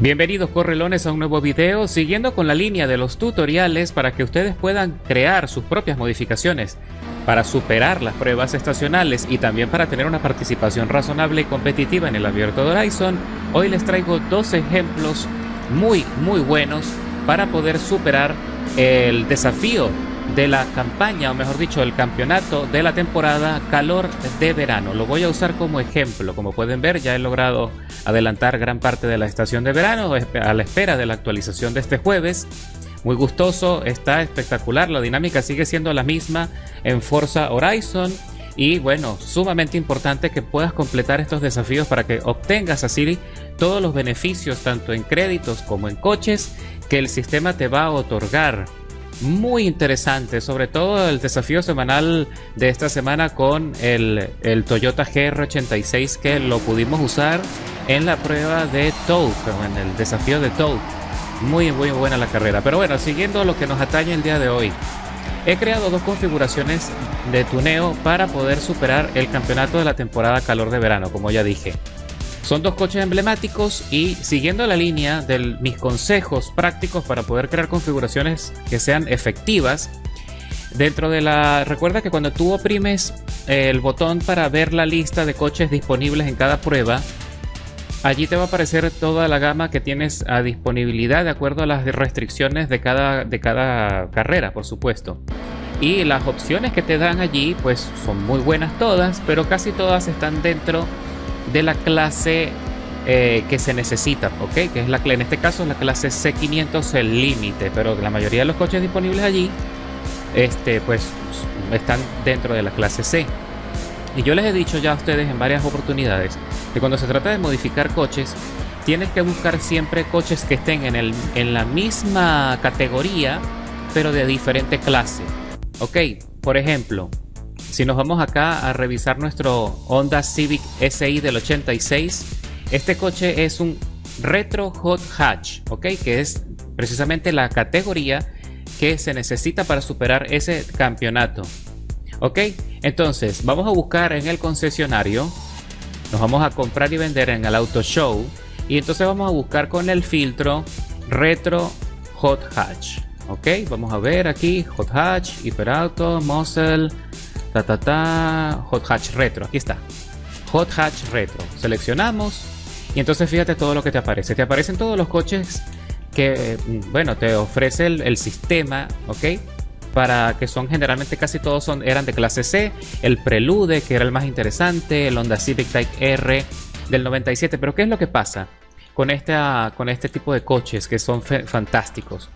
Bienvenidos correlones a un nuevo video, siguiendo con la línea de los tutoriales para que ustedes puedan crear sus propias modificaciones para superar las pruebas estacionales y también para tener una participación razonable y competitiva en el abierto de Horizon. Hoy les traigo dos ejemplos muy buenos para poder superar el desafío de la campaña, o mejor dicho, el campeonato de la temporada calor de verano. Lo voy a usar como ejemplo. Como pueden ver, ya he logrado adelantar gran parte de la estación de verano a la espera de la actualización de este jueves. Muy gustoso, está espectacular, la dinámica sigue siendo la misma en Forza Horizon y bueno, sumamente importante que puedas completar estos desafíos para que obtengas así todos los beneficios tanto en créditos como en coches que el sistema te va a otorgar. Muy interesante, sobre todo el desafío semanal de esta semana con el Toyota GR86, que lo pudimos usar en la prueba de Toad, en el desafío de Toad. Muy buena la carrera. Pero bueno, siguiendo lo que nos atañe el día de hoy, he creado dos configuraciones de tuneo para poder superar el campeonato de la temporada calor de verano, como ya dije. Son dos coches emblemáticos y siguiendo la línea de mis consejos prácticos para poder crear configuraciones que sean efectivas, dentro de la... Recuerda que cuando tú oprimes el botón para ver la lista de coches disponibles en cada prueba, allí te va a aparecer toda la gama que tienes a disponibilidad de acuerdo a las restricciones de cada carrera, por supuesto. Y las opciones que te dan allí pues son muy buenas todas, pero casi todas están dentro de la clase que se necesita, ¿ok? Que es en este caso es la clase C500, el límite, pero la mayoría de los coches disponibles allí pues están dentro de la clase C. Y yo les he dicho ya a ustedes en varias oportunidades que cuando se trata de modificar coches, tienes que buscar siempre coches que estén en la misma categoría, pero de diferente clase, ¿ok? Por ejemplo, si nos vamos acá a revisar nuestro Honda Civic Si del 86, este coche es un Retro Hot Hatch, ¿ok? Que es precisamente la categoría que se necesita para superar ese campeonato, ¿ok? Entonces, vamos a buscar en el concesionario, nos vamos a comprar y vender en el Auto Show, y entonces vamos a buscar con el filtro Retro Hot Hatch, ¿ok? Vamos a ver aquí, Hot Hatch, Hiperauto, Muscle... Hot Hatch Retro, aquí está, Hot Hatch Retro, seleccionamos y entonces fíjate todo lo que te aparece. Te aparecen todos los coches que, bueno, te ofrece el sistema, ok, para que son generalmente casi todos eran de clase C. El Prelude, que era el más interesante, el Honda Civic Type R del 97. Pero ¿qué es lo que pasa con este tipo de coches que son fantásticos?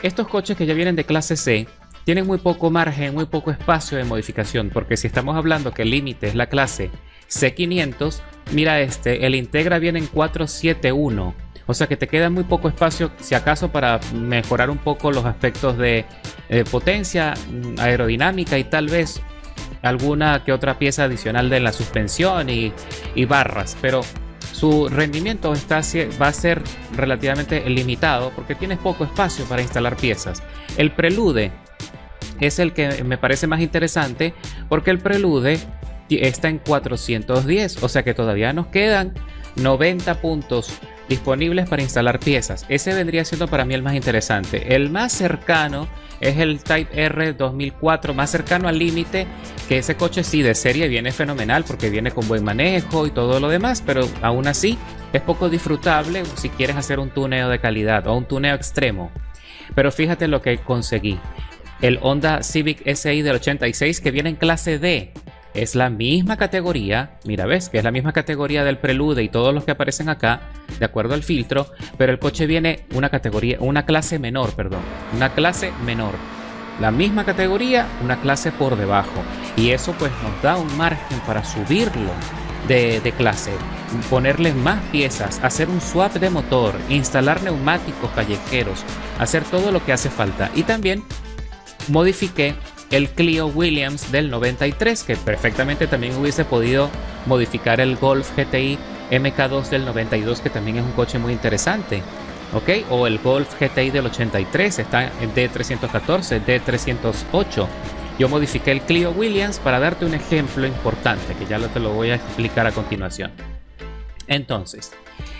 Estos coches que ya vienen de clase C tienen muy poco margen, muy poco espacio de modificación, porque si estamos hablando que el límite es la clase C500, mira el Integra viene en 471, o sea que te queda muy poco espacio, si acaso para mejorar un poco los aspectos de potencia, aerodinámica y tal vez alguna que otra pieza adicional de la suspensión y barras, pero su rendimiento va a ser relativamente limitado porque tienes poco espacio para instalar piezas. El Prelude es el que me parece más interesante porque el Prelude está en 410, o sea que todavía nos quedan 90 puntos disponibles para instalar piezas. Ese vendría siendo para mí el más interesante. El más cercano es el Type R 2004, más cercano al límite, que ese coche sí de serie viene fenomenal porque viene con buen manejo y todo lo demás, pero aún así es poco disfrutable si quieres hacer un tuneo de calidad o un tuneo extremo. Pero fíjate lo que conseguí. El Honda Civic Si del 86, que viene en clase D, es la misma categoría, mira, ves que es la misma categoría del Prelude y todos los que aparecen acá, de acuerdo al filtro, pero el coche viene una clase menor, la misma categoría, una clase por debajo, y eso pues nos da un margen para subirlo de clase, ponerle más piezas, hacer un swap de motor, instalar neumáticos callejeros, hacer todo lo que hace falta. Y también modifiqué el Clio Williams del 93, que perfectamente también hubiese podido modificar el Golf GTI MK2 del 92, que también es un coche muy interesante, ¿ok? O el Golf GTI del 83, está en D314, D308. Yo modifiqué el Clio Williams para darte un ejemplo importante, que ya te lo voy a explicar a continuación. Entonces,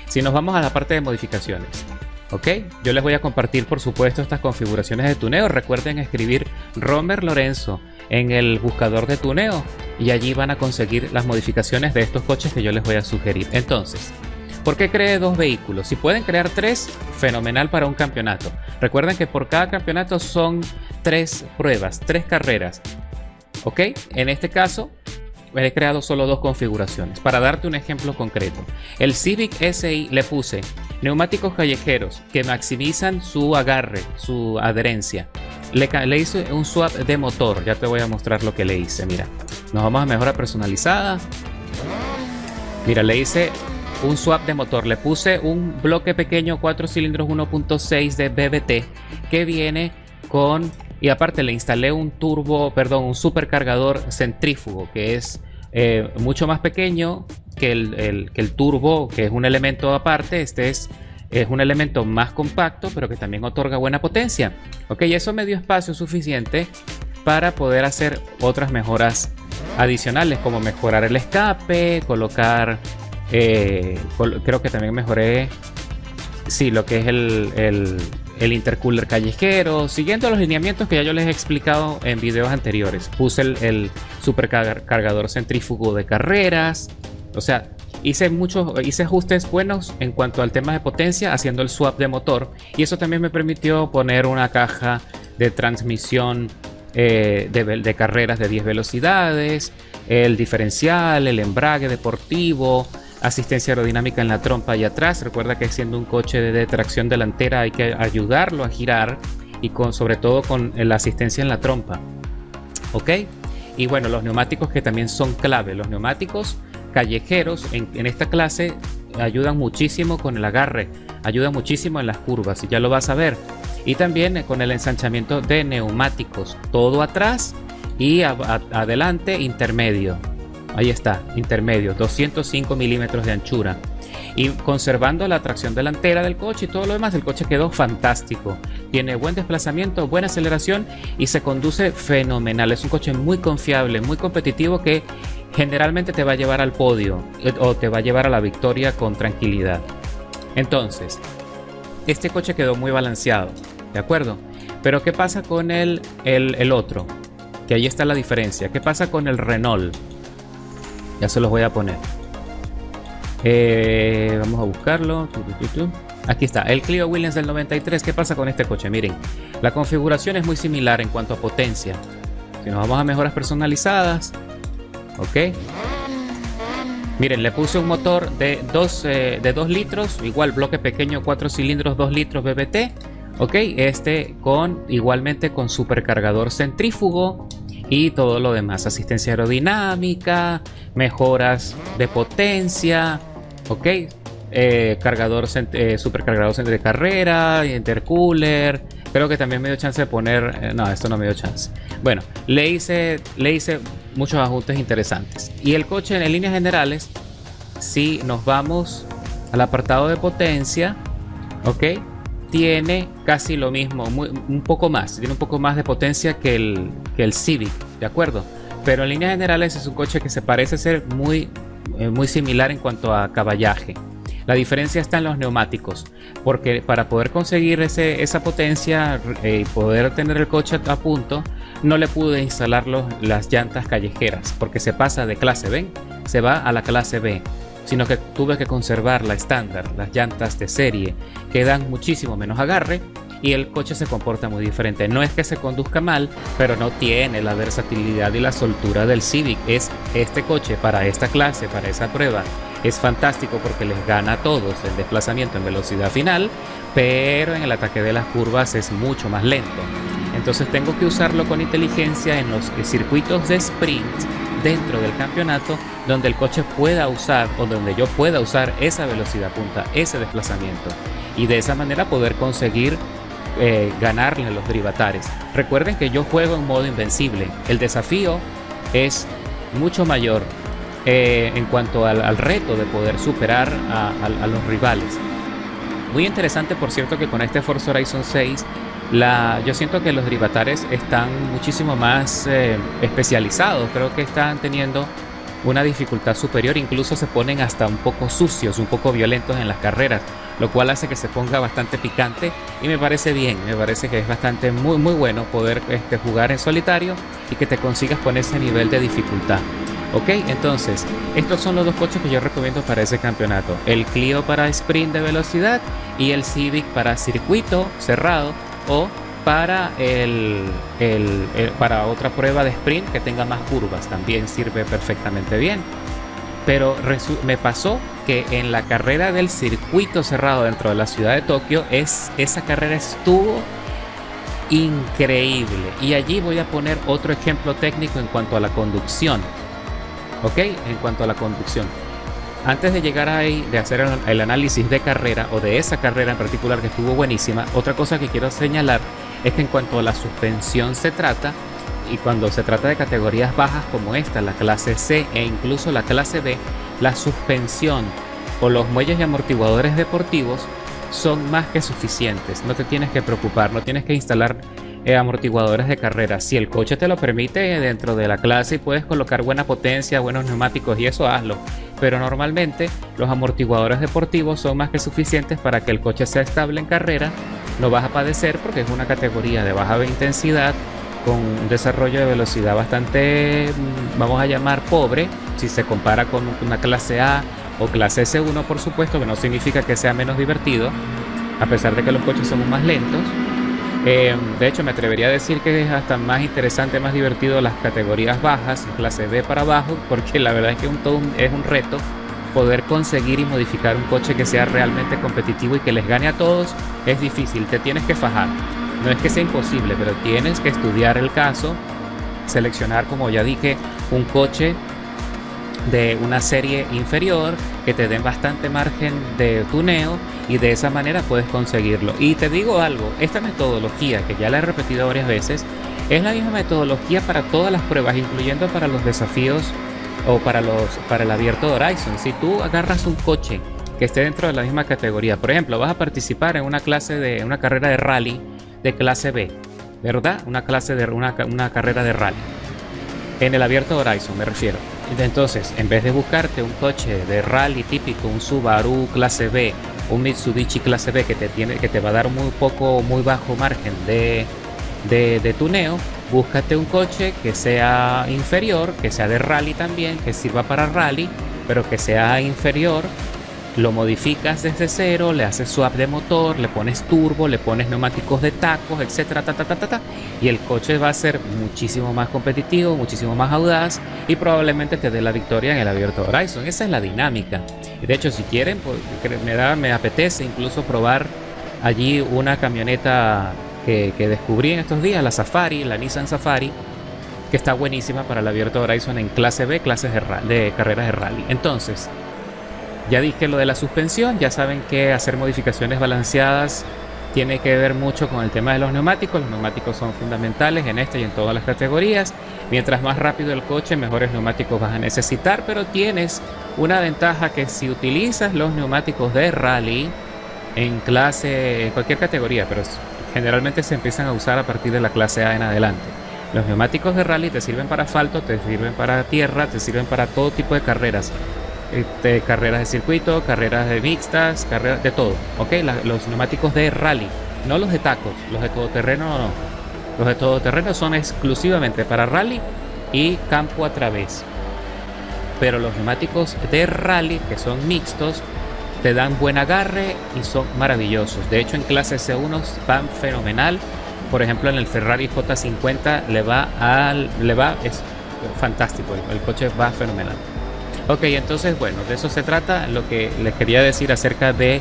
Si nos vamos a la parte de modificaciones, ok, yo les voy a compartir por supuesto estas configuraciones de tuneo. Recuerden escribir Romer Lorenzo en el buscador de tuneo y allí van a conseguir las modificaciones de estos coches que yo les voy a sugerir. Entonces, ¿por qué creé 2 vehículos? Si pueden crear 3, fenomenal para un campeonato. Recuerden que por cada campeonato son 3 pruebas, 3 carreras. Ok, en este caso he creado solo 2 configuraciones. Para darte un ejemplo concreto, el Civic Si le puse neumáticos callejeros que maximizan su agarre, su adherencia. Le hice un swap de motor. Ya te voy a mostrar lo que le hice. Mira, nos vamos a mejora personalizada. Mira, le hice un swap de motor. Le puse un bloque pequeño 4 cilindros 1.6 de BBT que viene con... Y aparte le instalé un supercargador centrífugo que es mucho más pequeño que el turbo, que es un elemento aparte. Este es un elemento más compacto, pero que también otorga buena potencia. Ok, eso me dio espacio suficiente para poder hacer otras mejoras adicionales, como mejorar el escape, colocar... creo que también mejoré lo que es el intercooler callejero, siguiendo los lineamientos que ya yo les he explicado en videos anteriores. Puse el supercargador centrífugo de carreras. O sea, hice ajustes buenos en cuanto al tema de potencia, haciendo el swap de motor, y eso también me permitió poner una caja de transmisión de carreras de 10 velocidades, el diferencial, el embrague deportivo, asistencia aerodinámica en la trompa y atrás. Recuerda que siendo un coche de tracción delantera hay que ayudarlo a girar, y sobre todo con la asistencia en la trompa. Ok, y bueno, los neumáticos, que también son clave. Los neumáticos callejeros en esta clase ayudan muchísimo con el agarre, ayudan muchísimo en las curvas, y ya lo vas a ver. Y también con el ensanchamiento de neumáticos, todo atrás y adelante intermedio. Ahí está, intermedio, 205 milímetros de anchura. Y conservando la tracción delantera del coche y todo lo demás, el coche quedó fantástico. Tiene buen desplazamiento, buena aceleración y se conduce fenomenal. Es un coche muy confiable, muy competitivo, que generalmente te va a llevar al podio o te va a llevar a la victoria con tranquilidad. Entonces, este coche quedó muy balanceado, ¿de acuerdo? Pero ¿qué pasa con el otro? Que ahí está la diferencia. ¿Qué pasa con el Renault? Ya se los voy a poner. Vamos a buscarlo. Aquí está, el Clio Williams del 93. ¿Qué pasa con este coche? Miren, la configuración es muy similar en cuanto a potencia. Si nos vamos a mejoras personalizadas, ok. Miren, le puse un motor de 2 litros, igual bloque pequeño, 4 cilindros, 2 litros BBT. Ok, igualmente con supercargador centrífugo y todo lo demás, asistencia aerodinámica, mejoras de potencia, ok, supercargador de carrera, intercooler. Creo que también me dio chance de poner, no, esto no me dio chance. Bueno, le hice muchos ajustes interesantes. Y el coche, en líneas generales, si nos vamos al apartado de potencia, ok, tiene casi lo mismo, un poco más, tiene un poco más de potencia que el Civic, ¿de acuerdo? Pero en líneas generales es un coche que se parece ser muy similar en cuanto a caballaje. La diferencia está en los neumáticos, porque para poder conseguir esa potencia y poder tener el coche a punto, no le pude instalar las llantas callejeras, porque se pasa de clase B, se va a la clase B, sino que tuve que conservar la estándar, las llantas de serie, que dan muchísimo menos agarre, y el coche se comporta muy diferente. No es que se conduzca mal, pero no tiene la versatilidad y la soltura del Civic. Este coche para esta clase, para esa prueba, es fantástico porque les gana a todos el desplazamiento en velocidad final, pero en el ataque de las curvas es mucho más lento. Entonces tengo que usarlo con inteligencia en los circuitos de sprint dentro del campeonato, donde el coche pueda usar, o donde yo pueda usar esa velocidad punta, ese desplazamiento, y de esa manera poder conseguir ganarle a los drivatares. Recuerden que yo juego en modo invencible. El desafío es mucho mayor en cuanto al reto de poder superar a los rivales. Muy interesante, por cierto, que con este Forza Horizon 6 yo siento que los drivatares están muchísimo más especializados. Creo que están teniendo una dificultad superior, incluso se ponen hasta un poco sucios, un poco violentos en las carreras, lo cual hace que se ponga bastante picante y me parece bien, me parece que es bastante muy bueno poder jugar en solitario y que te consigas con ese nivel de dificultad. Ok, entonces estos son los dos coches que yo recomiendo para ese campeonato: el Clio para sprint de velocidad y el Civic para circuito cerrado, o para para otra prueba de sprint que tenga más curvas, también sirve perfectamente bien. Pero me pasó que en la carrera del circuito cerrado dentro de la ciudad de Tokio, esa carrera estuvo increíble. Y allí voy a poner otro ejemplo técnico en cuanto a la conducción. Ok, en cuanto a la conducción. Antes de llegar ahí, de hacer el análisis de carrera, o de esa carrera en particular que estuvo buenísima, otra cosa que quiero señalar es que en cuanto a la suspensión se trata, y cuando se trata de categorías bajas como esta, la clase C e incluso la clase B, la suspensión o los muelles y amortiguadores deportivos son más que suficientes. No te tienes que preocupar, no tienes que instalar amortiguadores de carrera. Si el coche te lo permite dentro de la clase y puedes colocar buena potencia, buenos neumáticos y eso, hazlo. Pero normalmente los amortiguadores deportivos son más que suficientes para que el coche sea estable en carrera. No vas a padecer porque es una categoría de baja intensidad con un desarrollo de velocidad bastante, vamos a llamar, pobre, si se compara con una clase A o clase S1, por supuesto, que no significa que sea menos divertido, a pesar de que los coches son más lentos. De hecho, me atrevería a decir que es hasta más interesante, más divertido las categorías bajas, clase B para abajo, porque la verdad es que es un reto poder conseguir y modificar un coche que sea realmente competitivo y que les gane a todos. Es difícil, te tienes que fajar. No es que sea imposible, pero tienes que estudiar el caso, seleccionar, como ya dije, un coche de una serie inferior que te den bastante margen de tuneo, y de esa manera puedes conseguirlo. Y te digo algo, esta metodología, que ya la he repetido varias veces, es la misma metodología para todas las pruebas, incluyendo para los desafíos o para el abierto de Horizon. Si tú agarras un coche que esté dentro de la misma categoría, por ejemplo, vas a participar en una carrera de rally de clase B, ¿verdad? Una carrera de rally en el abierto de Horizon, me refiero. Entonces, en vez de buscarte un coche de rally típico, un Subaru clase B, un Mitsubishi clase B que te va a dar muy bajo margen de tuneo, búscate un coche que sea inferior, que sea de rally también, que sirva para rally, pero que sea inferior. Lo modificas desde cero, le haces swap de motor, le pones turbo, le pones neumáticos de tacos, etcétera, y el coche va a ser muchísimo más competitivo, muchísimo más audaz, y probablemente te dé la victoria en el abierto Horizon. Esa es la dinámica. De hecho, si quieren, pues, me apetece incluso probar allí una camioneta que descubrí en estos días, la Nissan Safari, que está buenísima para el abierto Horizon en clase B, clases de carreras de rally. Entonces, ya dije lo de la suspensión, ya saben que hacer modificaciones balanceadas tiene que ver mucho con el tema de los neumáticos. Los neumáticos son fundamentales en esta y en todas las categorías. Mientras más rápido el coche, mejores neumáticos vas a necesitar, pero tienes una ventaja, que si utilizas los neumáticos de rally en cualquier categoría, pero generalmente se empiezan a usar a partir de la clase A en adelante. Los neumáticos de rally te sirven para asfalto, te sirven para tierra, te sirven para todo tipo de carreras. Carreras de circuito, carreras de mixtas, carreras de todo, ¿ok? Los neumáticos de rally, no los de tacos, los de todoterreno no. Los de todoterreno son exclusivamente para rally y campo a través. Pero los neumáticos de rally, que son mixtos, te dan buen agarre y son maravillosos. De hecho, en clase C1 van fenomenal. Por ejemplo, en el Ferrari J50 es fantástico, el coche va fenomenal. Ok, entonces, bueno, de eso se trata lo que les quería decir acerca de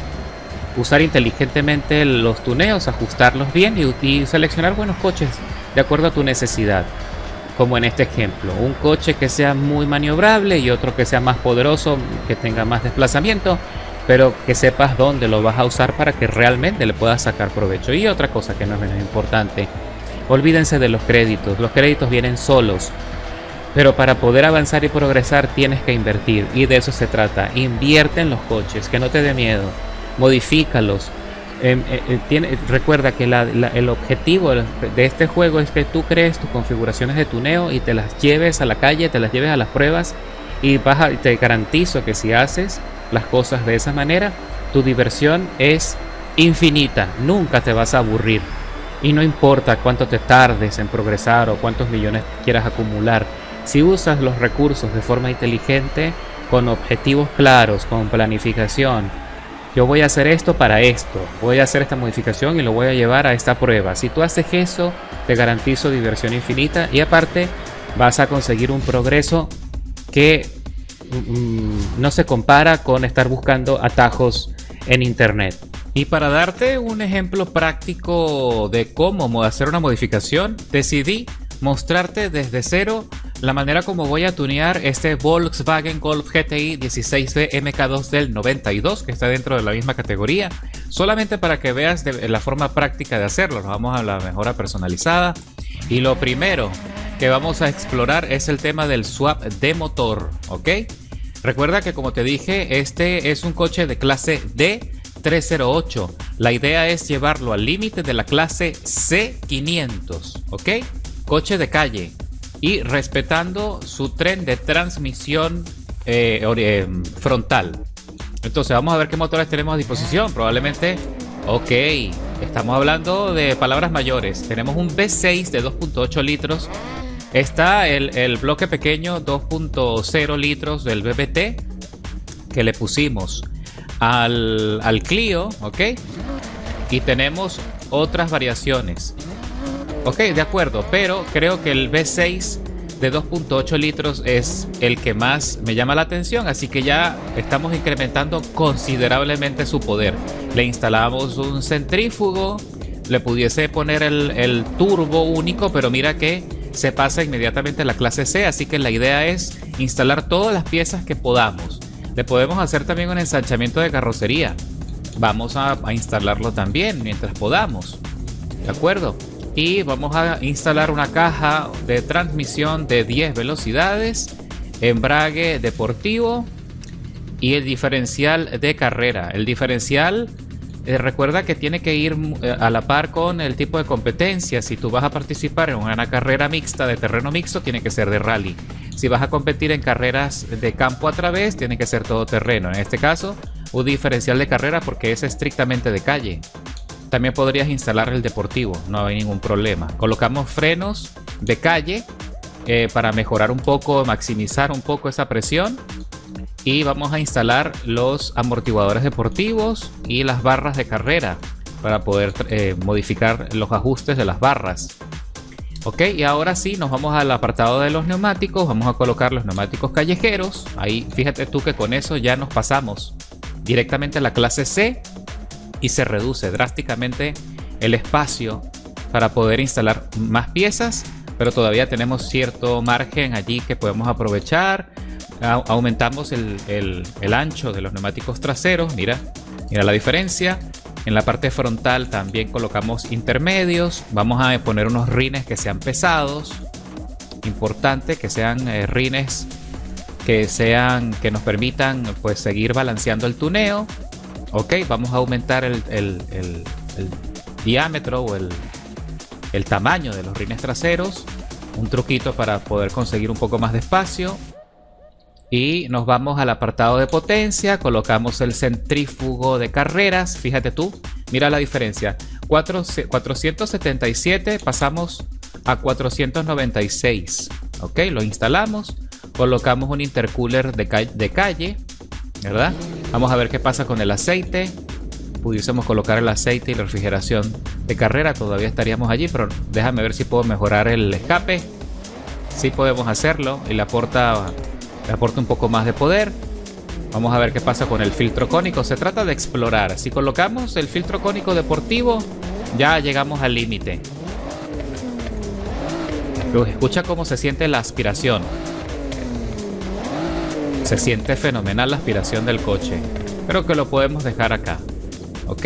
usar inteligentemente los tuneos, ajustarlos bien y seleccionar buenos coches de acuerdo a tu necesidad. Como en este ejemplo, un coche que sea muy maniobrable y otro que sea más poderoso, que tenga más desplazamiento, pero que sepas dónde lo vas a usar para que realmente le puedas sacar provecho. Y otra cosa que no es menos importante, olvídense de los créditos vienen solos. Pero para poder avanzar y progresar tienes que invertir, y de eso se trata. Invierte en los coches, que no te dé miedo, modifícalos. Recuerda que el objetivo de este juego es que tú crees tus configuraciones de tuneo y te las lleves a la calle, te las lleves a las pruebas Y te garantizo que si haces las cosas de esa manera, tu diversión es infinita, nunca te vas a aburrir. Y no importa cuánto te tardes en progresar o cuántos millones quieras acumular, si usas los recursos de forma inteligente, con objetivos claros, con planificación. Yo voy a hacer esto para esto, voy a hacer esta modificación y lo voy a llevar a esta prueba. Si tú haces eso, te garantizo diversión infinita y aparte vas a conseguir un progreso que no se compara con estar buscando atajos en internet. Y para darte un ejemplo práctico de cómo hacer una modificación, decidí mostrarte desde cero la manera como voy a tunear este Volkswagen Golf GTI 16V MK2 del 92, que está dentro de la misma categoría, solamente para que veas la forma práctica de hacerlo. Nos vamos a la mejora personalizada y lo primero que vamos a explorar es el tema del swap de motor, ¿ok? Recuerda que, como te dije, este es un coche de clase D308. La idea es llevarlo al límite de la clase C500, ¿ok? Coche de calle y respetando su tren de transmisión frontal. Entonces vamos a ver qué motores tenemos a disposición. Probablemente, ok, estamos hablando de palabras mayores. Tenemos un V6 de 2.8 litros. Está el bloque pequeño 2.0 litros del BBT que le pusimos al Clio, ok. Y tenemos otras variaciones. Ok, de acuerdo, pero creo que el V6 de 2.8 litros es el que más me llama la atención, así que ya estamos incrementando considerablemente su poder. Le instalamos un centrífugo, le pudiese poner el turbo único, pero mira que se pasa inmediatamente a la clase C, así que la idea es instalar todas las piezas que podamos. Le podemos hacer también un ensanchamiento de carrocería. Vamos a instalarlo también mientras podamos, ¿de acuerdo? Y vamos a instalar una caja de transmisión de 10 velocidades, embrague deportivo y el diferencial de carrera. El diferencial, recuerda que tiene que ir a la par con el tipo de competencia. Si tú vas a participar en una carrera mixta de terreno mixto, tiene que ser de rally. Si vas a competir en carreras de campo a través, tiene que ser todo terreno. En este caso, un diferencial de carrera porque es estrictamente de calle. También podrías instalar el deportivo, no hay ningún problema. Colocamos frenos de calle para mejorar un poco, maximizar un poco esa presión. Y vamos a instalar los amortiguadores deportivos y las barras de carrera para poder modificar los ajustes de las barras. Ok, y ahora sí nos vamos al apartado de los neumáticos. Vamos a colocar los neumáticos callejeros. Ahí fíjate tú que con eso ya nos pasamos directamente a la clase C. Y se reduce drásticamente el espacio para poder instalar más piezas, pero todavía tenemos cierto margen allí que podemos aprovechar. Aumentamos el ancho de los neumáticos traseros. Mira la diferencia. En la parte frontal también colocamos intermedios. Vamos a poner unos rines que sean pesados. Importante que sean rines que nos permitan pues seguir balanceando el tuneo. Ok, vamos a aumentar el diámetro o el tamaño de los rines traseros. Un truquito para poder conseguir un poco más de espacio. Y nos vamos al apartado de potencia. Colocamos el centrífugo de carreras. Fíjate tú, mira la diferencia. 477 pasamos a 496. Ok, lo instalamos. Colocamos un intercooler de calle, ¿verdad? Vamos a ver qué pasa con el aceite. Pudiésemos colocar el aceite y la refrigeración de carrera. Todavía estaríamos allí, pero déjame ver si puedo mejorar el escape. Sí podemos hacerlo y le aporta un poco más de poder. Vamos a ver qué pasa con el filtro cónico. Se trata de explorar. Si colocamos el filtro cónico deportivo, ya llegamos al límite. Escucha cómo se siente la aspiración. Se siente fenomenal la aspiración del coche. Creo que lo podemos dejar acá. ¿Ok?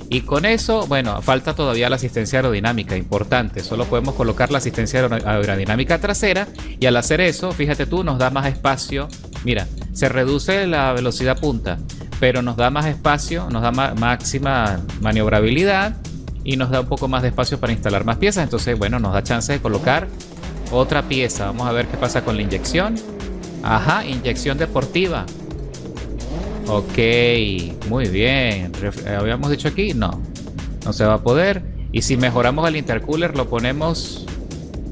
Y con eso, bueno, falta todavía la asistencia aerodinámica, importante. Solo podemos colocar la asistencia aerodinámica trasera. Y al hacer eso, fíjate tú, nos da más espacio. Mira, se reduce la velocidad punta, pero nos da más espacio, nos da máxima maniobrabilidad y nos da un poco más de espacio para instalar más piezas. Entonces, bueno, nos da chance de colocar otra pieza. Vamos a ver qué pasa con la inyección. Ajá, inyección deportiva. Ok, muy bien. ¿Habíamos dicho aquí? No, no se va a poder. Y si mejoramos el intercooler, lo ponemos...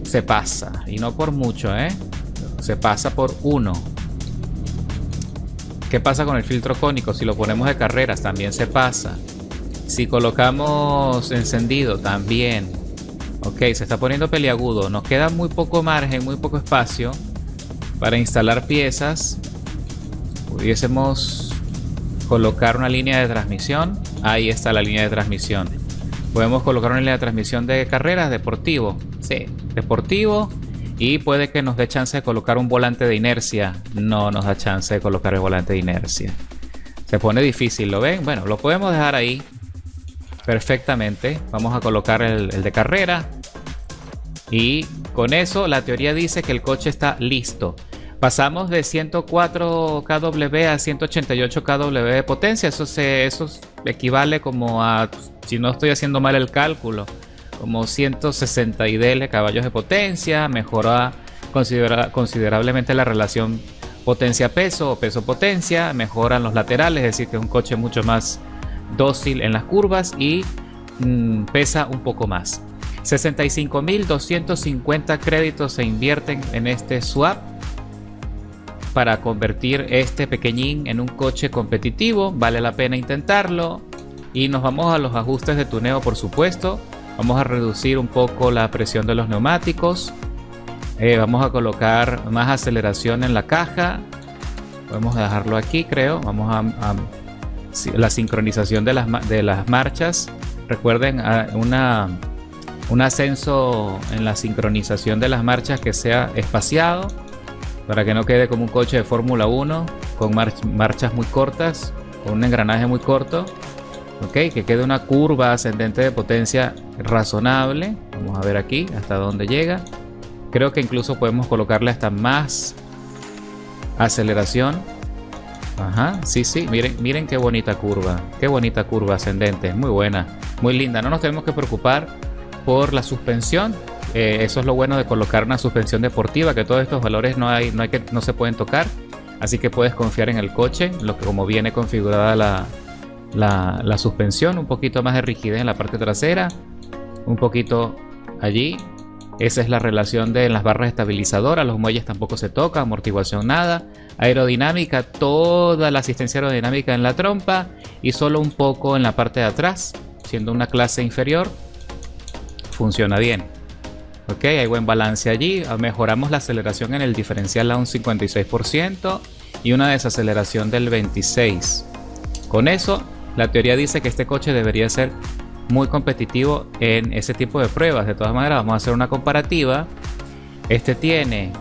Se pasa, y no por mucho, se pasa por 1. ¿Qué pasa con el filtro cónico? Si lo ponemos de carreras, también se pasa. Si colocamos encendido, también. Ok, se está poniendo peliagudo. Nos queda muy poco margen, muy poco espacio para instalar piezas. Pudiésemos colocar una línea de transmisión. Ahí está la línea de transmisión. Podemos colocar una línea de transmisión de carreras, deportivo. Sí, deportivo. Y puede que nos dé chance de colocar un volante de inercia. No nos da chance de colocar el volante de inercia. Se pone difícil, ¿lo ven? Bueno, lo podemos dejar ahí perfectamente. Vamos a colocar el de carrera. Y con eso la teoría dice que el coche está listo. Pasamos de 104 kW a 188 kW de potencia. Eso equivale como a, si no estoy haciendo mal el cálculo, como 160 y dl caballos de potencia. Mejora considerablemente la relación potencia-peso o peso-potencia. Mejoran los laterales, es decir que es un coche mucho más dócil en las curvas y pesa un poco más. 65.250 créditos se invierten en este swap para convertir este pequeñín en un coche competitivo. Vale la pena intentarlo. Y nos vamos a los ajustes de tuneo, por supuesto. Vamos a reducir un poco la presión de los neumáticos. Vamos a colocar más aceleración en la caja. Podemos dejarlo aquí, creo. Vamos a la sincronización de las marchas. Recuerden, un ascenso en la sincronización de las marchas que sea espaciado, para que no quede como un coche de Fórmula 1 con marchas muy cortas, con un engranaje muy corto. Ok, que quede una curva ascendente de potencia razonable. Vamos a ver aquí hasta dónde llega. Creo que incluso podemos colocarle hasta más aceleración. Ajá, sí, miren qué bonita curva ascendente, muy buena, muy linda. No nos tenemos que preocupar por la suspensión. Eso es lo bueno de colocar una suspensión deportiva, que todos estos valores no se pueden tocar, así que puedes confiar en el coche, como viene configurada la suspensión. Un poquito más de rigidez en la parte trasera, un poquito allí. Esa es la relación de las barras estabilizadoras. Los muelles tampoco se tocan, amortiguación nada, aerodinámica, toda la asistencia aerodinámica en la trompa y solo un poco en la parte de atrás, siendo una clase inferior. Funciona bien. Ok, hay buen balance allí. Mejoramos la aceleración en el diferencial a un 56% y una desaceleración del 26%. Con eso, la teoría dice que este coche debería ser muy competitivo en ese tipo de pruebas. De todas maneras, vamos a hacer una comparativa. Este tiene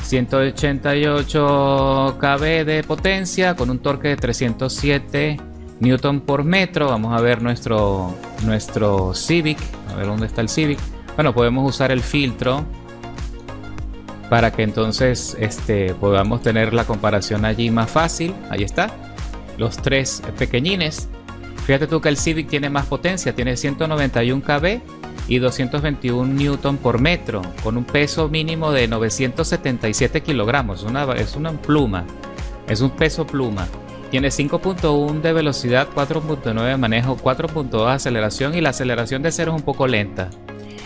188 kb de potencia con un torque de 307 Newton por metro. Vamos a ver nuestro Civic. A ver dónde está el Civic. Bueno, podemos usar el filtro para que entonces podamos tener la comparación allí más fácil. Ahí está, los tres pequeñines. Fíjate tú que el Civic tiene más potencia, tiene 191 kb y 221 Newton por metro, con un peso mínimo de 977 kilogramos. Es una pluma, es un peso pluma. Tiene 5.1 de velocidad, 4.9 de manejo, 4.2 de aceleración, y la aceleración de cero es un poco lenta.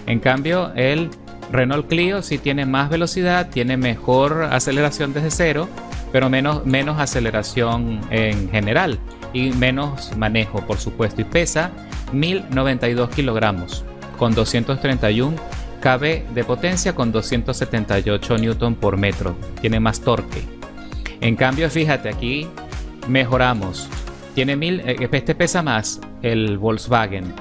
En cambio, el Renault Clio sí tiene más velocidad, tiene mejor aceleración desde cero, pero menos aceleración en general y menos manejo, por supuesto, y pesa 1092 kilogramos con 231 kb de potencia con 278 newton por metro. Tiene más torque. En cambio, fíjate, aquí mejoramos. Este pesa más, el Volkswagen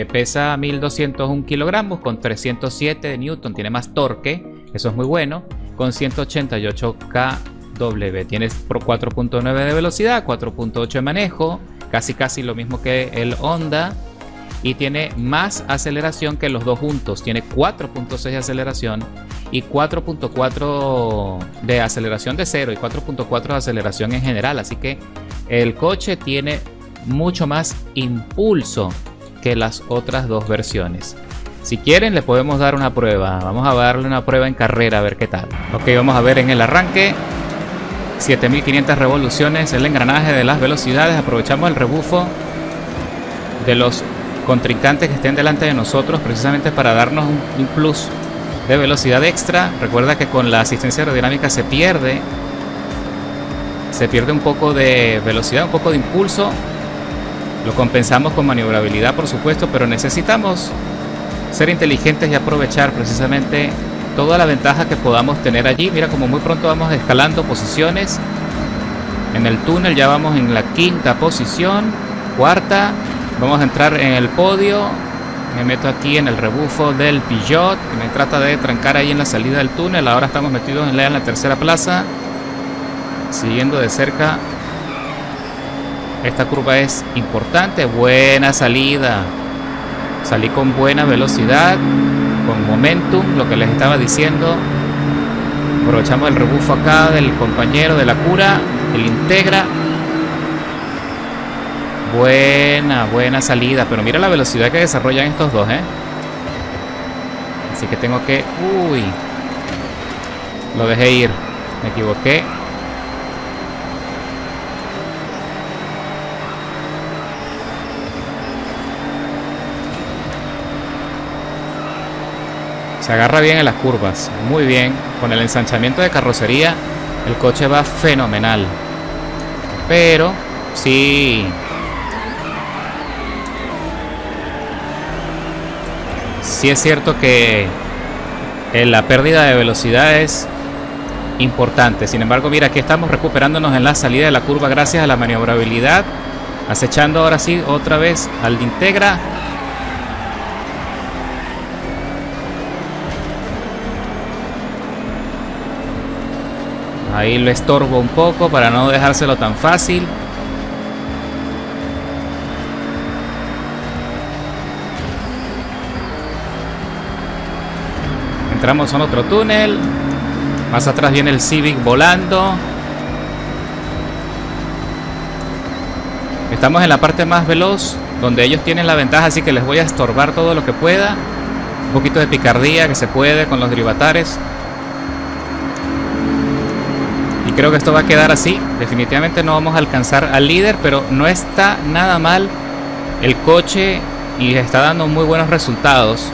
pesa 1201 kilogramos con 307 de newton, tiene más torque, eso es muy bueno, con 188 kW. Tiene 4.9 de velocidad, 4.8 de manejo, casi lo mismo que el Honda, y tiene más aceleración que los dos juntos. Tiene 4.6 de aceleración y 4.4 de aceleración de cero y 4.4 de aceleración en general, así que el coche tiene mucho más impulso que las otras dos versiones. Si quieren, le podemos dar una prueba. Vamos a darle una prueba en carrera a ver qué tal. Ok, vamos a ver en el arranque. 7500 revoluciones, el engranaje de las velocidades. Aprovechamos el rebufo de los contrincantes que estén delante de nosotros precisamente para darnos un plus de velocidad extra. Recuerda que con la asistencia aerodinámica se pierde un poco de velocidad, un poco de impulso. Lo compensamos con maniobrabilidad, por supuesto, pero necesitamos ser inteligentes y aprovechar precisamente toda la ventaja que podamos tener allí. Mira como muy pronto vamos escalando posiciones en el túnel. Ya vamos en la quinta posición, cuarta. Vamos a entrar en el podio. Me meto aquí en el rebufo del Peugeot, que me trata de trancar ahí en la salida del túnel. Ahora estamos metidos en la tercera plaza, siguiendo de cerca. Esta curva es importante. Buena salida. Salí con buena velocidad, con momentum, lo que les estaba diciendo. Aprovechamos el rebufo acá del compañero de la cura, el Integra. Buena salida, pero mira la velocidad que desarrollan estos dos, Así que tengo que... Uy, lo dejé ir, me equivoqué. Se agarra bien en las curvas, muy bien. Con el ensanchamiento de carrocería el coche va fenomenal. Pero sí es cierto que la pérdida de velocidad es importante. Sin embargo, mira, aquí estamos recuperándonos en la salida de la curva gracias a la maniobrabilidad. Acechando ahora sí otra vez al Integra. Ahí lo estorbo un poco para no dejárselo tan fácil. Entramos en otro túnel. Más atrás viene el Civic volando. Estamos en la parte más veloz, donde ellos tienen la ventaja, así que les voy a estorbar todo lo que pueda. Un poquito de picardía que se puede con los derivatares. Y creo que esto va a quedar así. Definitivamente no vamos a alcanzar al líder, pero no está nada mal el coche y está dando muy buenos resultados.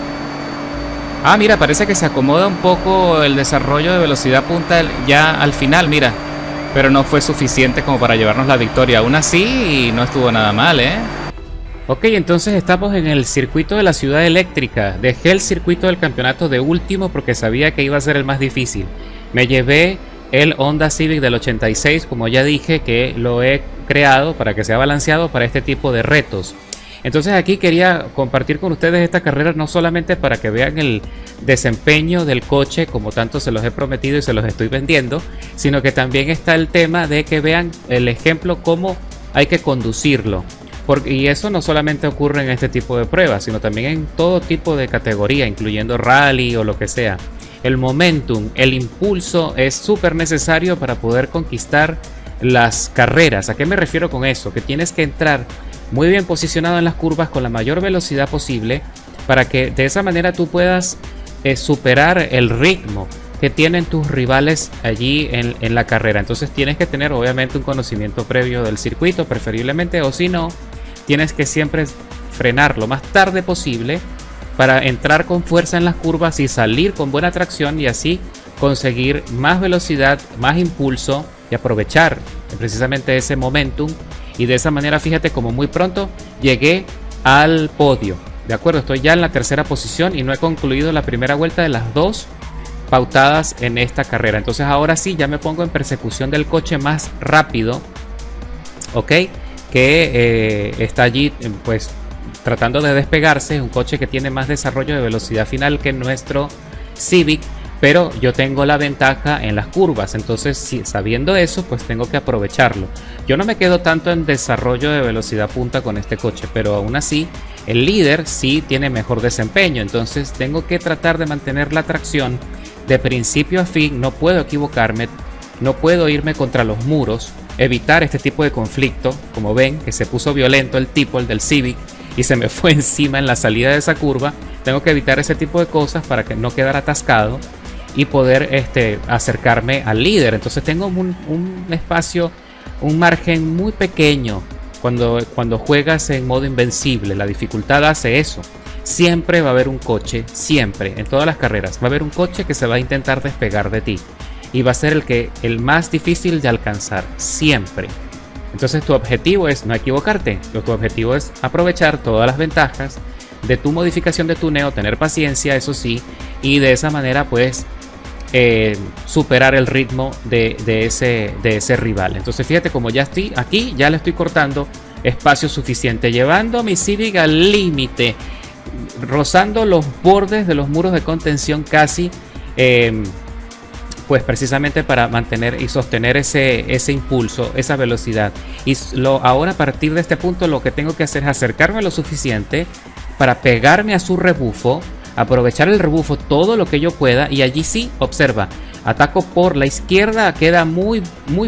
Ah, mira, parece que se acomoda un poco el desarrollo de velocidad punta ya al final, mira. Pero no fue suficiente como para llevarnos la victoria. Aún así, no estuvo nada mal, Ok, entonces estamos en el circuito de la ciudad eléctrica. Dejé el circuito del campeonato de último porque sabía que iba a ser el más difícil. Me llevé el Honda Civic del 86, como ya dije, que lo he creado para que sea balanceado para este tipo de retos. Entonces aquí quería compartir con ustedes esta carrera no solamente para que vean el desempeño del coche como tanto se los he prometido y se los estoy vendiendo, sino que también está el tema de que vean el ejemplo cómo hay que conducirlo. Y eso no solamente ocurre en este tipo de pruebas, sino también en todo tipo de categoría, incluyendo rally o lo que sea. El momentum, el impulso es súper necesario para poder conquistar las carreras. ¿A qué me refiero con eso? Que tienes que entrar muy bien posicionado en las curvas con la mayor velocidad posible para que de esa manera tú puedas superar el ritmo que tienen tus rivales allí en la carrera. Entonces tienes que tener obviamente un conocimiento previo del circuito preferiblemente, o si no, tienes que siempre frenar lo más tarde posible para entrar con fuerza en las curvas y salir con buena tracción y así conseguir más velocidad, más impulso y aprovechar precisamente ese momentum. Y de esa manera, fíjate como muy pronto llegué al podio. De acuerdo, estoy ya en la tercera posición y no he concluido la primera vuelta de las dos pautadas en esta carrera. Entonces ahora sí ya me pongo en persecución del coche más rápido, ok, que está allí pues tratando de despegarse. Es un coche que tiene más desarrollo de velocidad final que nuestro Civic, pero yo tengo la ventaja en las curvas. Entonces, sí, sabiendo eso, pues tengo que aprovecharlo. Yo no me quedo tanto en desarrollo de velocidad punta con este coche, pero aún así el líder sí tiene mejor desempeño. Entonces tengo que tratar de mantener la tracción de principio a fin. No puedo equivocarme, no puedo irme contra los muros, evitar este tipo de conflicto. Como ven, que se puso violento el tipo, el del Civic, y se me fue encima en la salida de esa curva. Tengo que evitar ese tipo de cosas para que no quedar atascado y poder acercarme al líder. Entonces tengo un espacio, un margen muy pequeño cuando juegas en modo invencible. La dificultad hace eso. Siempre va a haber un coche, siempre, en todas las carreras, va a haber un coche que se va a intentar despegar de ti. Y va a ser el más difícil de alcanzar, siempre. Entonces tu objetivo es no equivocarte. Tu objetivo es aprovechar todas las ventajas de tu modificación de tuneo, tener paciencia, eso sí, y de esa manera puedes superar el ritmo de ese rival. Entonces fíjate como ya estoy aquí, ya le estoy cortando espacio suficiente, llevando mi Civic al límite, rozando los bordes de los muros de contención casi, pues precisamente para mantener y sostener ese impulso, esa velocidad. Y ahora a partir de este punto lo que tengo que hacer es acercarme lo suficiente para pegarme a su rebufo, aprovechar el rebufo todo lo que yo pueda, y allí sí, observa, ataco por la izquierda, queda muy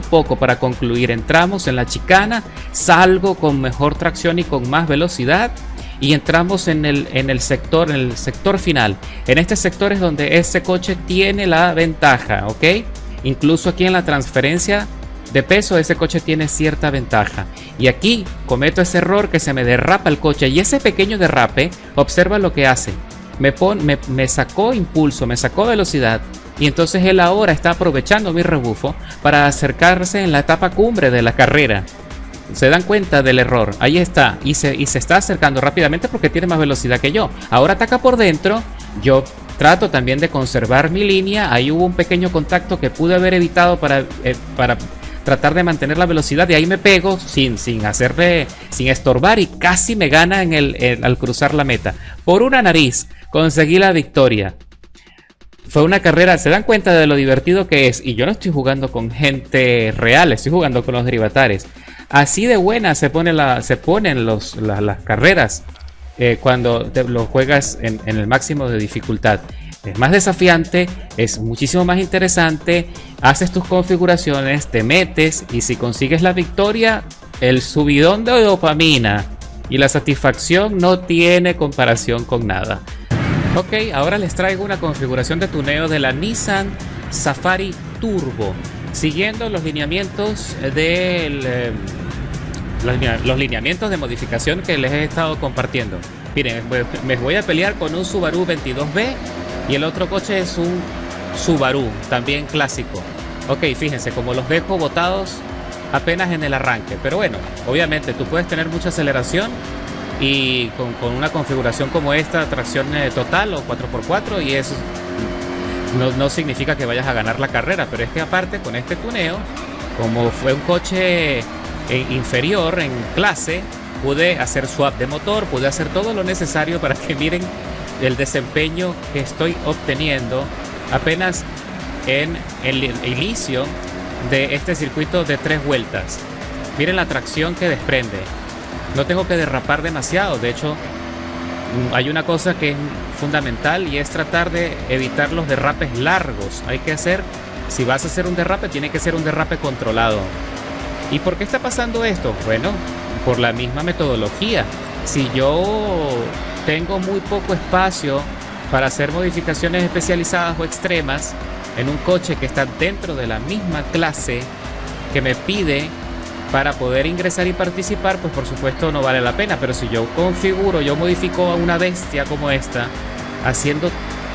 poco para concluir, entramos en la chicana, salgo con mejor tracción y con más velocidad, y entramos en el sector final. En este sector es donde ese coche tiene la ventaja, ¿ok? Incluso aquí en la transferencia de peso ese coche tiene cierta ventaja. Y aquí cometo ese error que se me derrapa el coche. Y ese pequeño derrape, observa lo que hace. Me sacó impulso, me sacó velocidad. Y entonces él ahora está aprovechando mi rebufo para acercarse en la etapa cumbre de la carrera. Se dan cuenta del error, ahí está, y se está acercando rápidamente porque tiene más velocidad que yo. Ahora ataca por dentro, yo trato también de conservar mi línea. Ahí hubo un pequeño contacto que pude haber evitado para tratar de mantener la velocidad, y ahí me pego sin estorbar, y casi me gana al cruzar la meta. Por una nariz conseguí la victoria. Fue una carrera, se dan cuenta de lo divertido que es, y yo no estoy jugando con gente real, estoy jugando con los derivatares. Así de buena se ponen las carreras cuando lo juegas en el máximo de dificultad. Es más desafiante, es muchísimo más interesante, haces tus configuraciones, te metes, y si consigues la victoria, el subidón de dopamina y la satisfacción no tiene comparación con nada. Ok, ahora les traigo una configuración de tuneo de la Nissan Safari Turbo, siguiendo los lineamientos los lineamientos de modificación que les he estado compartiendo. Miren, me voy a pelear con un Subaru 22B, y el otro coche es un Subaru, también clásico. Ok, fíjense, como los dejo botados apenas en el arranque. Pero bueno, obviamente tú puedes tener mucha aceleración, y con una configuración como esta, tracción total o 4x4, y eso no significa que vayas a ganar la carrera. Pero es que aparte, con este tuneo, como fue un coche inferior en clase, pude hacer swap de motor, pude hacer todo lo necesario para que miren el desempeño que estoy obteniendo apenas en el inicio de este circuito de 3 vueltas. Miren la tracción que desprende. No tengo que derrapar demasiado. De hecho, hay una cosa que es fundamental, y es tratar de evitar los derrapes largos. Si vas a hacer un derrape, tiene que ser un derrape controlado. ¿Y por qué está pasando esto? Bueno, por la misma metodología. Si yo tengo muy poco espacio para hacer modificaciones especializadas o extremas en un coche que está dentro de la misma clase que me pide para poder ingresar y participar, pues por supuesto no vale la pena. Pero si yo modifico a una bestia como esta,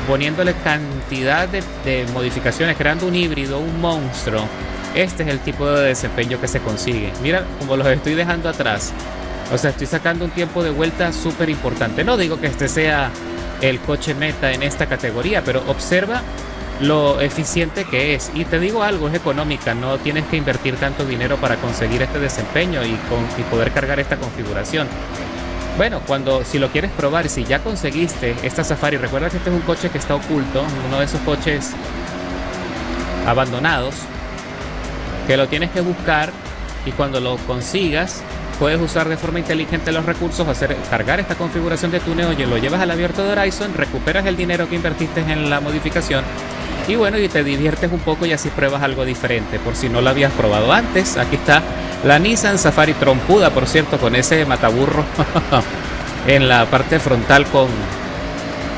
poniéndole cantidad de modificaciones, creando un híbrido, un monstruo, este es el tipo de desempeño que se consigue. Mira como los estoy dejando atrás. O sea, estoy sacando un tiempo de vuelta súper importante. No digo que este sea el coche meta en esta categoría, pero observa lo eficiente que es. Y te digo algo, es económica, no tienes que invertir tanto dinero para conseguir este desempeño y poder cargar esta configuración. Bueno, si lo quieres probar, si ya conseguiste esta Safari, recuerda que este es un coche que está oculto, uno de esos coches abandonados, que lo tienes que buscar, y cuando lo consigas puedes usar de forma inteligente los recursos, cargar esta configuración de tuneo, y lo llevas al abierto de Horizon, recuperas el dinero que invertiste en la modificación, y bueno, y te diviertes un poco, y así pruebas algo diferente por si no lo habías probado antes. Aquí está la Nissan Safari, trompuda por cierto, con ese mataburro en la parte frontal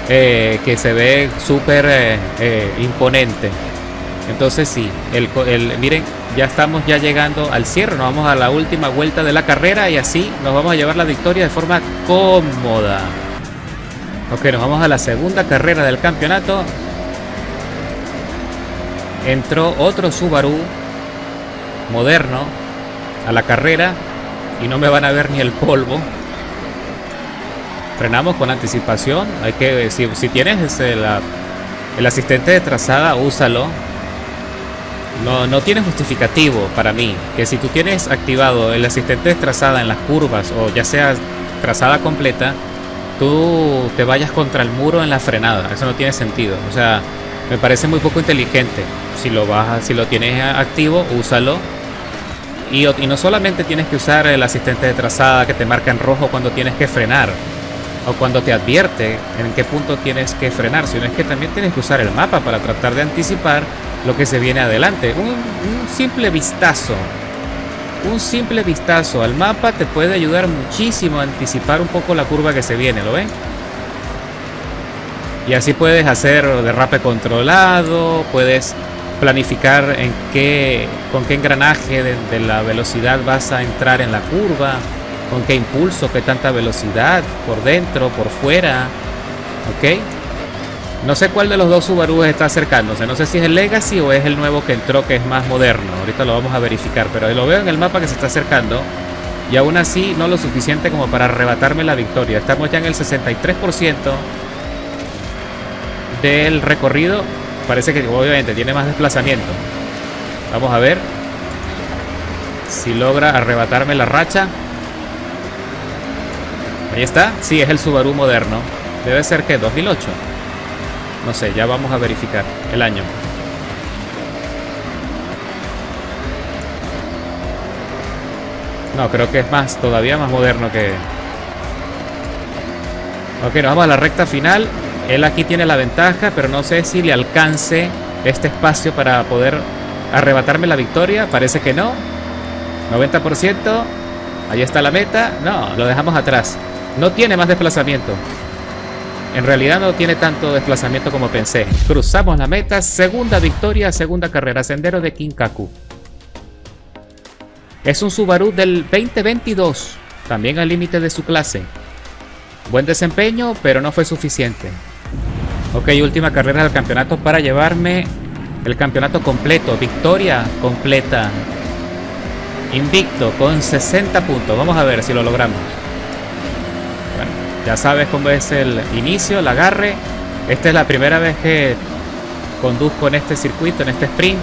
que se ve súper imponente. Entonces sí, miren, ya estamos ya llegando al cierre, nos vamos a la última vuelta de la carrera y así nos vamos a llevar la victoria de forma cómoda. Ok, nos vamos a la segunda carrera del campeonato. Entró otro Subaru moderno a la carrera y no me van a ver ni el polvo. Frenamos con anticipación. Hay que, si tienes el asistente de trazada, úsalo. No tiene justificativo para mí que si tú tienes activado el asistente de trazada en las curvas o ya sea trazada completa, tú te vayas contra el muro en la frenada. Eso no tiene sentido. O sea, me parece muy poco inteligente. Si lo tienes activo, úsalo. Y no solamente tienes que usar el asistente de trazada que te marca en rojo cuando tienes que frenar o cuando te advierte en qué punto tienes que frenar, sino es que también tienes que usar el mapa para tratar de anticipar lo que se viene adelante. Un simple vistazo al mapa te puede ayudar muchísimo a anticipar un poco la curva que se viene, ¿lo ven? Y así puedes hacer derrape controlado, puedes planificar con qué engranaje de la velocidad vas a entrar en la curva, con qué impulso, qué tanta velocidad, por dentro, por fuera, ¿ok? No sé cuál de los dos Subarus está acercándose, no sé si es el Legacy o es el nuevo que entró, que es más moderno. Ahorita lo vamos a verificar, pero lo veo en el mapa que se está acercando y aún así no lo suficiente como para arrebatarme la victoria. Estamos ya en el 63% del recorrido. Parece que obviamente tiene más desplazamiento. Vamos a ver si logra arrebatarme la racha. Ahí está. Sí, es el Subaru moderno. Debe ser que 2008. No sé, ya vamos a verificar el año. No, creo que es más, todavía más moderno que... Ok, nos vamos a la recta final. Él aquí tiene la ventaja, pero no sé si le alcance este espacio para poder arrebatarme la victoria. Parece que no. 90%. Ahí está la meta. No, lo dejamos atrás. No tiene más desplazamiento. En realidad no tiene tanto desplazamiento como pensé. Cruzamos la meta. Segunda victoria, segunda carrera. Sendero de Kinkaku. Es un Subaru del 2022. También al límite de su clase. Buen desempeño, pero no fue suficiente. Ok, última carrera del campeonato para llevarme el campeonato completo. Victoria completa. Invicto con 60 puntos. Vamos a ver si lo logramos. Bueno, ya sabes cómo es el inicio, el agarre. Esta es la primera vez que conduzco en este circuito, en este sprint.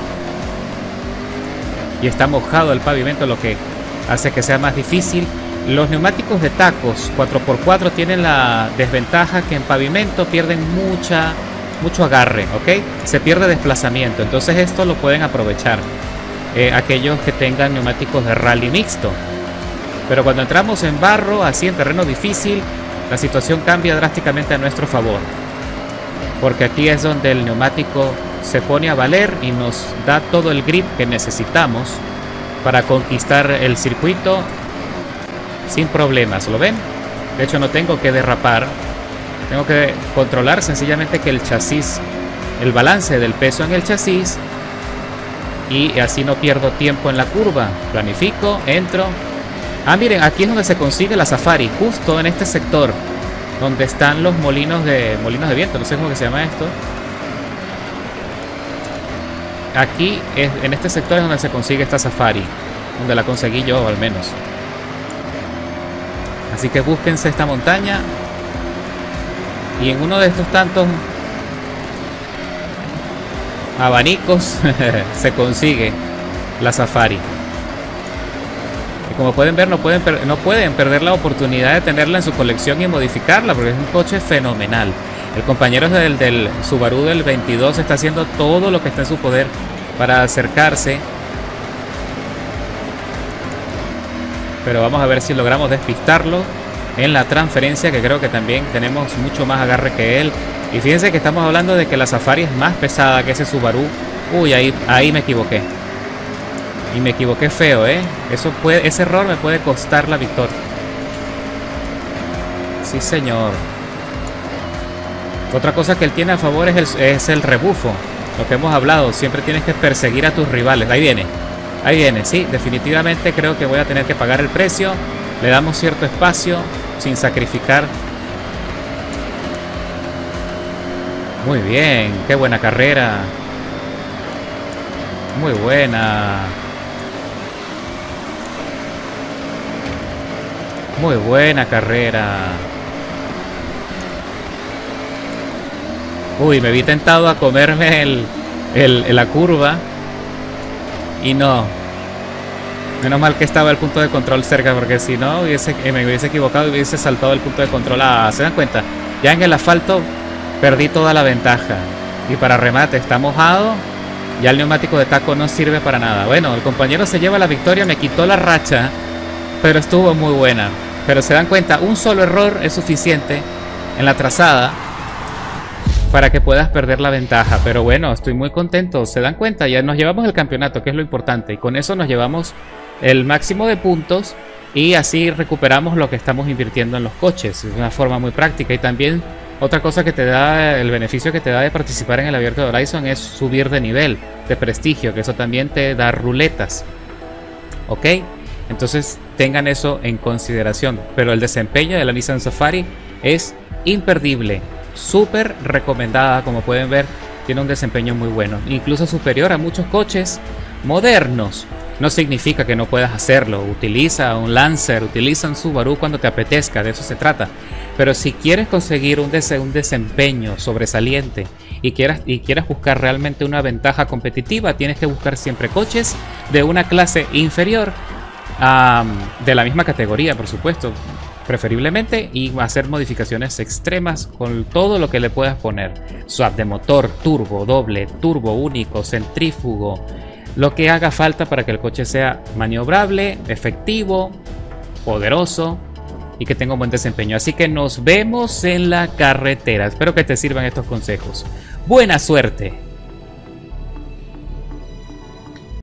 Y está mojado el pavimento, lo que hace que sea más difícil. Los neumáticos de tacos 4x4 tienen la desventaja que en pavimento pierden mucho agarre, ¿ok? Se pierde desplazamiento, entonces esto lo pueden aprovechar aquellos que tengan neumáticos de rally mixto. Pero cuando entramos en barro, así en terreno difícil, la situación cambia drásticamente a nuestro favor. Porque aquí es donde el neumático se pone a valer y nos da todo el grip que necesitamos para conquistar el circuito sin problemas, ¿lo ven? De hecho no tengo que derrapar, tengo que controlar sencillamente que el chasis, el balance del peso en el chasis, y así no pierdo tiempo en la curva. Planifico, entro. Ah, miren, aquí es donde se consigue la Safari, justo en este sector donde están los molinos de viento, no sé cómo que se llama esto. Aquí en este sector es donde se consigue esta Safari, donde la conseguí yo al menos. Así que búsquense esta montaña y en uno de estos tantos abanicos se consigue la Safari. Y como pueden ver, no pueden perder la oportunidad de tenerla en su colección y modificarla, porque es un coche fenomenal. El compañero del Subaru del 22 está haciendo todo lo que está en su poder para acercarse. Pero vamos a ver si logramos despistarlo en la transferencia, que creo que también tenemos mucho más agarre que él. Y fíjense que estamos hablando de que la Safari es más pesada que ese Subaru. Uy, ahí me equivoqué. Y me equivoqué feo, ¿eh? Ese error me puede costar la victoria. Sí, señor. Otra cosa que él tiene a favor es el rebufo. Lo que hemos hablado, siempre tienes que perseguir a tus rivales. Ahí viene, sí, definitivamente creo que voy a tener que pagar el precio. Le damos cierto espacio sin sacrificar. Muy bien, qué buena carrera. Muy buena. Muy buena carrera. Uy, me vi tentado a comerme la curva. Y no. Menos mal que estaba el punto de control cerca, porque si no me hubiese equivocado y hubiese saltado el punto de control. ¿Se dan cuenta? Ya en el asfalto perdí toda la ventaja. Y para remate, está mojado. Ya el neumático de taco no sirve para nada. Bueno, el compañero se lleva la victoria, me quitó la racha, pero estuvo muy buena. Pero se dan cuenta, un solo error es suficiente en la trazada para que puedas perder la ventaja. Pero bueno, estoy muy contento. Se dan cuenta, ya nos llevamos el campeonato, que es lo importante. Y con eso nos llevamos el máximo de puntos. Y así recuperamos lo que estamos invirtiendo en los coches. De una forma muy práctica. Y también otra cosa que te da, el beneficio que te da de participar en el Abierto de Horizon es subir de nivel, de prestigio. Que eso también te da ruletas. ¿Ok? Entonces tengan eso en consideración. Pero el desempeño de la Nissan Safari es imperdible. Súper recomendada, como pueden ver, tiene un desempeño muy bueno, incluso superior a muchos coches modernos. No significa que no puedas hacerlo. Utiliza un Lancer, utiliza un Subaru cuando te apetezca, de eso se trata. Pero si quieres conseguir un desempeño sobresaliente y quieras buscar realmente una ventaja competitiva, tienes que buscar siempre coches de una clase inferior, de la misma categoría, por supuesto, preferiblemente, y hacer modificaciones extremas con todo lo que le puedas poner. Swap de motor, turbo, doble, turbo único, centrífugo, lo que haga falta para que el coche sea maniobrable, efectivo, poderoso y que tenga un buen desempeño. Así que nos vemos en la carretera. Espero que te sirvan estos consejos. ¡Buena suerte!